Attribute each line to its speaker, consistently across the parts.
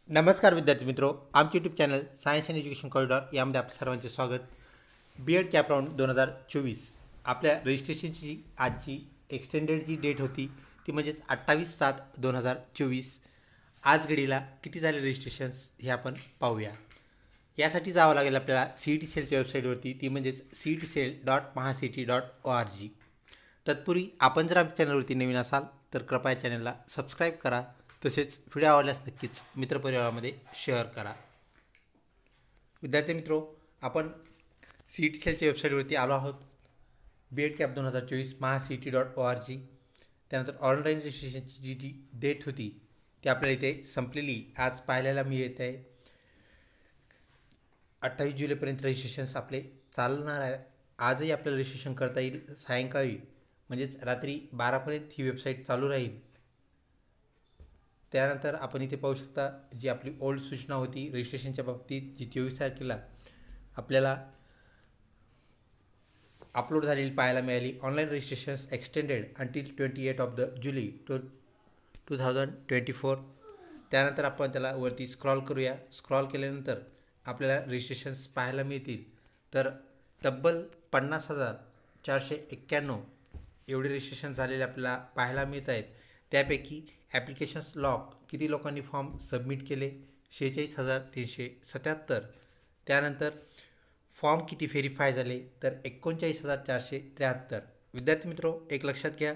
Speaker 1: नमस्कार विद्यार्थी मित्रो, आमचे YouTube channel science and education corridor यामध्ये आपल्या सर्वांचे स्वागत. बी एड कॅप राऊंड 2024 आपल्या रजिस्ट्रेशनची आजची एक्सटेंडेड जी डेट होती ती म्हणजेच 28/7/2024. आज घडीला किती झाले रजिस्ट्रेशन्स हे आपण पाहूया. यासाठी जावं लागेल आपल्याला CET सेलच्या वेबसाईटवरती, ती म्हणजेच cetcell.mahacity.org. तत्पूर्वी आपण जर आमच्या चॅनलवरती नवीन असाल तर कृपया चॅनलला सबस्क्राईब करा. तसेच व्हिडिओ आवडल्यास नक्कीच मित्रपरिवारामध्ये शेअर करा. विद्यार्थी मित्रो, आपण CET सेलच्या वेबसाईटवरती आलो आहोत. BEd cap 2024 mahacity.org. त्यानंतर ऑनलाईन रजिस्ट्रेशनची जी डेट होती ती आपल्याला इथे संपलेली आज पाहायला मिळत आहे. 28 जुलैपर्यंत रजिस्ट्रेशन्स आपले चालणार आहे. आजही आपल्याला रजिस्ट्रेशन करता येईल. सायंकाळी म्हणजेच रात्री 12पर्यंत ही वेबसाईट चालू राहील. त्यानंतर आपण इथे पाहू शकता जी आपली ओल्ड सूचना होती रजिस्ट्रेशनच्या बाबतीत, जी 24 तारखेला आपल्याला अपलोड झालेली पाहायला मिळाली. ऑनलाईन रजिस्ट्रेशन्स एक्सटेंडेड अंटिल 28 जुलै 2024. त्यानंतर आपण त्याला वरती स्क्रॉल करूया. स्क्रॉल केल्यानंतर आपल्याला रजिस्ट्रेशन्स पाहायला मिळतील. तर तब्बल 50,491 एवढे रजिस्ट्रेशन झालेले आपल्याला पाहायला मिळत आहेत. त्यापैकी ॲप्लिकेशन्स लॉक किती लोकांनी फॉर्म सबमिट केले, 46,377. त्यानंतर फॉर्म किती व्हेरीफाय झाले, तर 39,473. विद्यार्थी मित्रो, एक लक्षात घ्या,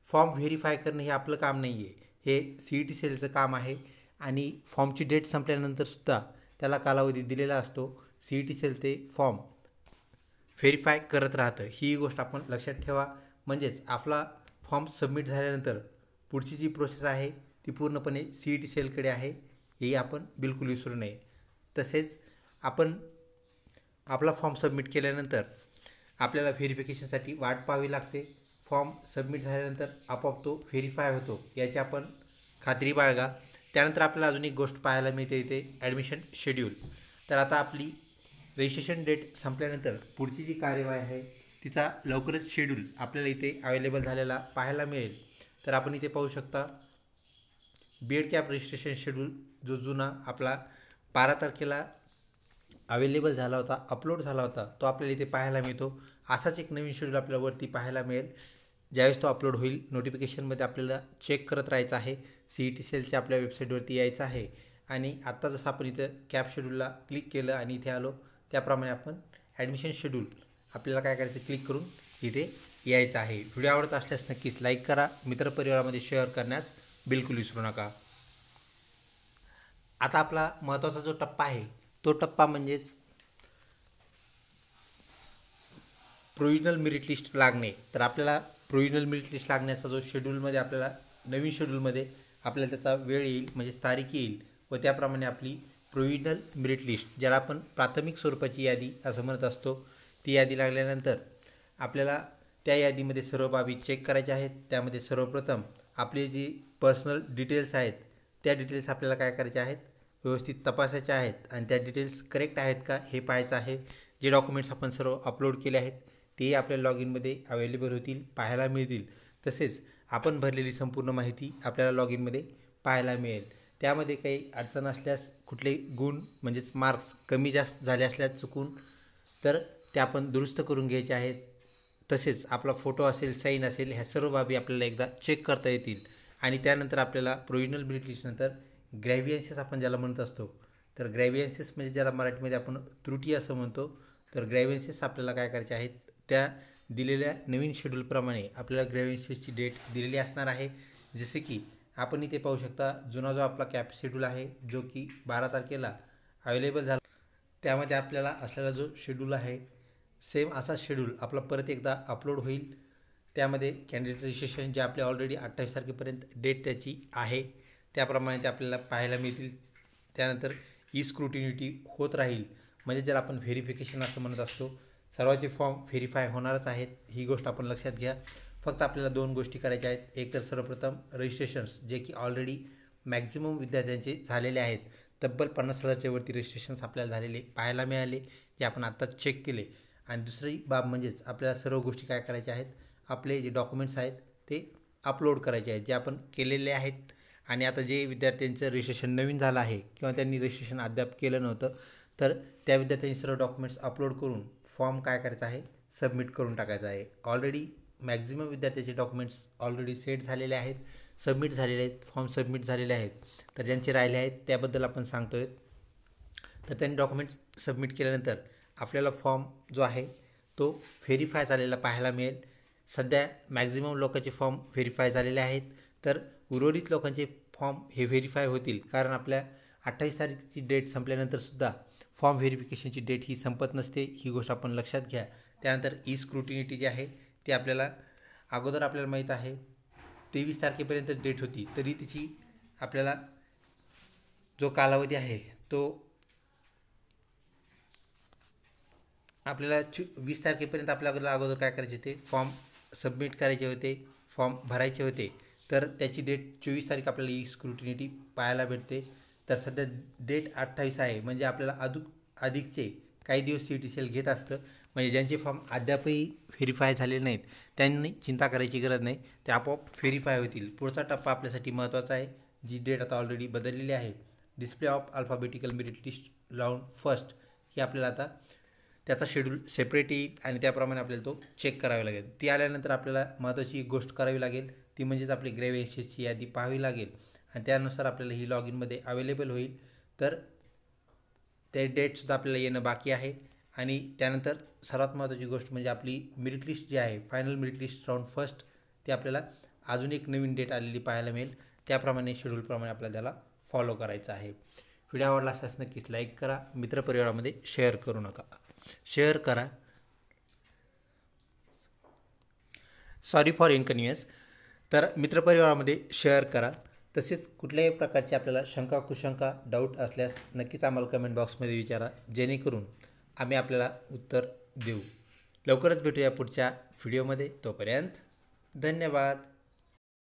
Speaker 1: फॉर्म व्हेरीफाय करणं हे आपलं काम नाही आहे, हे CET सेलचं काम आहे. आणि फॉर्मची डेट संपल्यानंतरसुद्धा त्याला कालावधी दिलेला असतो. CET सेल ते फॉर्म व्हेरीफाय करत राहतं. ही गोष्ट आपण लक्षात ठेवा. म्हणजेच आपला फॉर्म सबमिट झाल्यानंतर पुढची जी प्रोसेस आहे ती पूर्णपणे CET सेलकडे आहे, हे आपण बिलकुल विसरू नये. तसेच आपण आपला फॉर्म सबमिट केल्यानंतर आपल्याला व्हेरिफिकेशनसाठी वाट पाहावी लागते. फॉर्म सबमिट झाल्यानंतर आपोआप तो व्हेरीफाय होतो, याची आपण खात्री बाळगा. त्यानंतर आपल्याला अजून एक गोष्ट पाहायला मिळते इथे, ॲडमिशन शेड्यूल. तर आता आपली रजिस्ट्रेशन डेट संपल्यानंतर पुढची जी कार्यवाही आहे तिचा लवकरच शेड्यूल आपल्याला इथे अवेलेबल झालेला पाहायला मिळेल. तर आपण इथे पाहू शकता BEd कॅप रजिस्ट्रेशन शेड्यूल जो जुना आपला 12 तारखेला अवेलेबल झाला होता, अपलोड झाला होता, तो आपल्याला इथे पाहायला मिळतो. असाच एक नवीन शेड्यूल आपल्याला वरती पाहायला मिळेल. ज्यावेळेस तो अपलोड होईल नोटिफिकेशनमध्ये आपल्याला चेक करत राहायचं आहे. CET सेलच्या आपल्या वेबसाईटवरती यायचं आहे. आणि आत्ता जसं आपण इथं कॅप शेड्यूलला क्लिक केलं आणि इथे आलो, त्याप्रमाणे आपण ॲडमिशन शेड्यूल आपल्याला काय करायचं, क्लिक करून इथे यायचं आहे. व्हिडिओ आवडत असल्यास नक्कीच लाईक करा. मित्रपरिवारामध्ये शेअर करण्यास बिलकुल विसरू नका. आता आपला महत्त्वाचा जो टप्पा आहे तो टप्पा म्हणजेच प्रोव्हिजनल मेरिट लिस्ट लागणे. तर आपल्याला प्रोव्हिजनल मेरिट लिस्ट लागण्याचा जो शेड्यूलमध्ये आपल्याला नवीन शेड्यूलमध्ये आपल्याला त्याचा वेळ येईल, म्हणजेच तारीख येईल, व त्याप्रमाणे आपली प्रोव्हिजनल मेरिट लिस्ट, ज्याला आपण प्राथमिक स्वरूपाची यादी असं म्हणत असतो, ती यादी लागल्यानंतर आपल्याला त्या यादीमध्ये सर्व बाबी चेक करायच्या आहेत. त्यामध्ये सर्वप्रथम आपली जी पर्सनल डिटेल्स आहेत त्या डिटेल्स आपल्याला काय करायच्या आहेत, व्यवस्थित तपासायच्या आहेत आणि त्या डिटेल्स करेक्ट आहेत का हे पाहायचं आहे. जे डॉक्युमेंट्स आपण सर्व अपलोड केले आहेत ते आपल्या लॉग इनमध्ये अवेलेबल होतील, पाहायला मिळतील. तसेच आपण भरलेली संपूर्ण माहिती आपल्याला लॉग इनमध्ये पाहायला मिळेल. त्यामध्ये काही अडचण असल्यास, कुठले गुण म्हणजेच मार्क्स कमी जास्त झाले असल्यास चुकून, तर ते आपण दुरुस्त करून घ्यायचे आहेत. तसेच आपला फोटो असेल, साईन असेल, ह्या सर्व बाबी आपल्याला एकदा चेक करता येतील. आणि त्यानंतर आपल्याला प्रोव्हिजनल मेरिट लिस्टनंतर ग्रॅव्हियन्सेस आपण ज्याला म्हणत असतो, तर ग्रॅव्हियन्सेस म्हणजे ज्याला मराठीमध्ये आपण त्रुटी असं म्हणतो, तर ग्रॅव्हियन्सेस आपल्याला काय करायचे आहेत, त्या दिलेल्या नवीन शेड्यूलप्रमाणे आपल्याला ग्रॅव्हियन्सेसची डेट दिलेली असणार आहे. जसे की आपण इथे पाहू शकता, जुना जो आपला कॅप शेड्यूल आहे जो की 12 तारखेला अवेलेबल झाला, त्यामध्ये आपल्याला असलेला जो शेड्यूल आहे सेम असा शेड्यूल आपला परत एकदा अपलोड होईल. त्यामध्ये कॅन्डिडेट रजिस्ट्रेशन जे आपले ऑलरेडी 28 तारखेपर्यंत डेट त्याची आहे त्याप्रमाणे ते आपल्याला पाहायला मिळतील. त्यानंतर स्क्रुटिनिटी होत राहील, म्हणजे ज्याला आपण व्हेरिफिकेशन असं म्हणत असतो. सर्वांचे फॉर्म व्हेरीफाय होणारच आहेत, ही गोष्ट आपण लक्षात घ्या. फक्त आपल्याला दोन गोष्टी करायच्या आहेत. एक तर सर्वप्रथम रजिस्ट्रेशन्स जे की ऑलरेडी मॅक्झिमम विद्यार्थ्यांचे झालेले आहेत, तब्बल 50,000च्या वरती रजिस्ट्रेशन्स आपल्याला झालेले पाहायला मिळाले, जे आपण आत्ताच चेक केले. आणि दुसरी बाब म्हणजेच आपल्याला सर्व गोष्टी काय करायच्या आहेत, आपले जे डॉक्युमेंट्स आहेत ते अपलोड करायचे आहेत, जे आपण केलेले आहेत. आणि आता जे विद्यार्थ्यांचं रजिस्ट्रेशन नवीन झालं आहे किंवा त्यांनी रजिस्ट्रेशन अद्याप केलं नव्हतं, तर त्या विद्यार्थ्यांनी सर्व डॉक्युमेंट्स अपलोड करून फॉर्म काय करायचा आहे, सबमिट करून टाकायचा आहे. ऑलरेडी मॅक्झिमम विद्यार्थ्याचे डॉक्युमेंट्स ऑलरेडी सेट झालेले आहेत, सबमिट झालेले आहेत, फॉर्म सबमिट झालेले आहेत. तर ज्यांचे राहिले आहेत त्याबद्दल आपण सांगतो आहे. तर त्यांनी डॉक्युमेंट्स सबमिट केल्यानंतर आपल्याला फॉर्म जो आहे तो व्हेरीफाय झालेला पाहायला मिळेल. सध्या मॅक्झिमम लोकांचे फॉर्म व्हेरीफाय झालेले आहेत, तर उर्वरित लोकांचे फॉर्म हे व्हेरीफाय होतील, कारण आपल्या 28 तारखेची डेट संपल्यानंतरसुद्धा फॉर्म व्हेरिफिकेशनची डेट ही संपत नसते, ही गोष्ट आपण लक्षात घ्या. त्यानंतर ई स्क्रुटिनिटी जी आहे ती आपल्याला अगोदर आपल्याला माहीत आहे 23 तारखेपर्यंत डेट होती, तरी तिची आपल्याला जो कालावधी आहे तो आपल्याला 20 तारखेपर्यंत आपल्याला अगोदर काय करायचे होते, फॉर्म सबमिट करायचे होते, फॉर्म भरायचे होते. तर त्याची डेट 24 तारीख आपल्याला ई स्क्रुटिनिटी पाहायला भेटते. तर सध्या डेट 28 आहे, म्हणजे आपल्याला अधिकचे काही दिवस CTCL घेत असतं. म्हणजे ज्यांचे फॉर्म अद्यापही व्हेरीफाय झालेले नाहीत त्यांनी चिंता करायची गरज नाही, ते आपोआप व्हेरीफाय होतील. पुढचा टप्पा आपल्यासाठी महत्त्वाचा आहे, जी डेट आता ऑलरेडी बदललेली आहे. Display of alphabetical merit list round first ही आपल्याला आता त्याचा शेड्यूल सेपरेट येईल आणि त्याप्रमाणे आपल्याला तो चेक करावा लागेल. ती आल्यानंतर आपल्याला महत्त्वाची एक गोष्ट करावी लागेल, ती म्हणजेच आपली ग्रॅव्हिएशनची यादी पाहावी लागेल आणि त्यानुसार आपल्याला ही लॉग इनमध्ये अवेलेबल होईल. तर ते डेटसुद्धा आपल्याला येणं बाकी आहे. आणि त्यानंतर सर्वात महत्त्वाची गोष्ट म्हणजे आपली मेरिट लिस्ट जी आहे, final merit list round first, ती आपल्याला अजून एक नवीन डेट आलेली पाहायला मिळेल. त्याप्रमाणे शेड्यूलप्रमाणे आपल्याला त्याला फॉलो करायचं आहे. व्हिडिओ आवडला असल्यास नक्कीच लाईक करा, मित्रपरिवारामध्ये शेअर करू नका, शेअर करा. Sorry for inconvenience. तर मित्रपरिवारामध्ये शेअर करा. तसेच कुठल्याही प्रकारची आपल्याला शंका कुशंका डाऊट असल्यास नक्कीच आम्हाला कमेंट बॉक्समध्ये विचारा, जेणेकरून आम्ही आपल्याला उत्तर देऊ. लवकरच भेटूया पुढच्या व्हिडिओमध्ये. तोपर्यंत धन्यवाद.